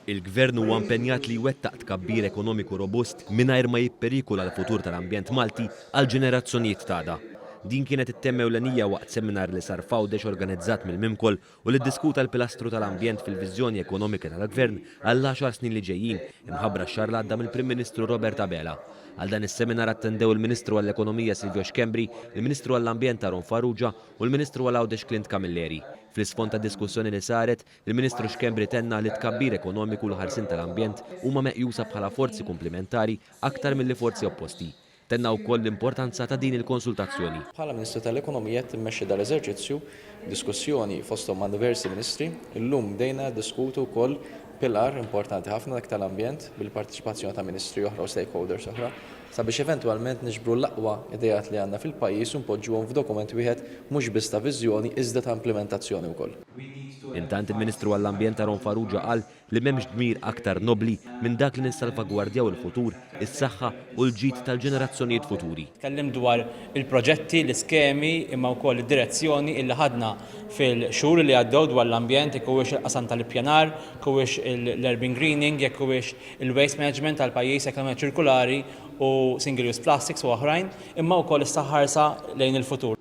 Il-Gvern huwa impenjat li jwettaq tkabbir ekonomiku robust mingħajr ma jipperikola l-futur tal-ambjent Malti għal ġenerazzjonijiet tagħna. Din kienet it-temma ewlenija waqt seminar li sar f'Għawdex organizzat mill-Mimkol u li ddiskuta l-pilastru tal-ambjent fil-viżjoni ekonomika tal-Gvern għall-10 snin li ġejjin imħabbra x-xahar li għadda mill-Prim Ministru Robert Abela. Għal dan is-seminar attendew il-Ministru għall-Ekonomija Silvio Xkembri, il-Ministru għall-Ambjent Aron Farrugia u l-Ministru għall-Għawdex Clint Camilleri. Fl-isfond ta' diskussjoni li saret, il-Ministru Xkembri tenna li tkabbir ekonomiku l ħarsin tal-ambjent huma meqjusa bħala forzi komplementari aktar milli forzi opposti. Tenna wkoll l-importanza ta' din il-konsultazzjoni. Bħala Ministru tal-Ekonomija timmexxi dal-eżerċizzju diskussjoni fosthom ma' diversi ministri, illum bdejna diskutu wkoll pilar importanti ħafna dak tal-ambjent bil-partiċipazzjoni ta' ministri oħra u stakeholders oħra sabiex eventwalment niġbru l-aqwa idejat li għandna fil-pajjiż u npoġġuhom f'dokument wieħed mhux biss ta' viżjoni iżda ta' implementazzjoni wkoll. Intant il-Ministru għall-Ambjent Aron Farrugia qal li m'hemmx dmir aktar nobli minn dak li nissalvagwardjaw il-futur, is-saħħa u l-ġid tal-ġenerazzjonijiet futuri. Tkellim dwar il-proġetti, l-iskemi imma wkoll id-direzzjoni illi ħadna fil-xhur li għaddew dwar l-ambjent jekk huwiex il-qasam tal-ippjanar, jekk huwiex l-urban greening, jekk huwiex il-waste management tal-pajjiż ekonomija ċirkulari u single use plastics u oħrajn, imma wkoll is-saħħarsa lejn il-futur.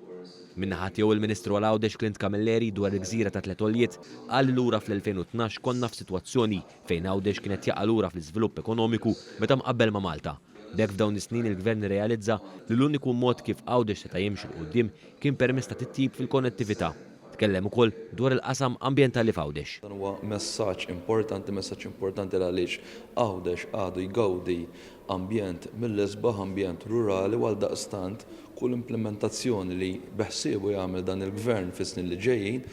Minnaħat jew il-Ministru għall-Għawdex Clint Camilleri dwar il-gżira ta' Tletoljiet qal lura fl-2012 konna f'sitwazzjoni fejn Għawdex kienet jaqa' lura fl-iżvilupp ekonomiku meta mqabbel ma' Malta. B'hekk f'dawn is-snin il-Gvern irrealizza li l-uniku mod kif Għawdex seta' jimxi l quddiem kien permezz ta' titjib fil-konnettività. Tkellem ukoll dwar il-qasam ambjentali f'Għawdex. Dan huwa messaġġ importanti għaliex Għawdex għadu jgawdi ambjent mill-isbaħ ambjent rurali għal daqstant kull implementazzjoni li beħsiebu jagħmel dan il-Gvern fis-snin li ġejjin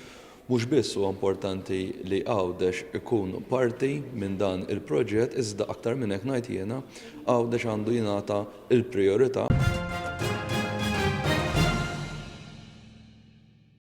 mhux biss huwa importanti li Għawdex ikun parti minn dan il-proġett iżda aktar minn hekk ngħid jiena Għawdex għandu jingħata l-prijorità.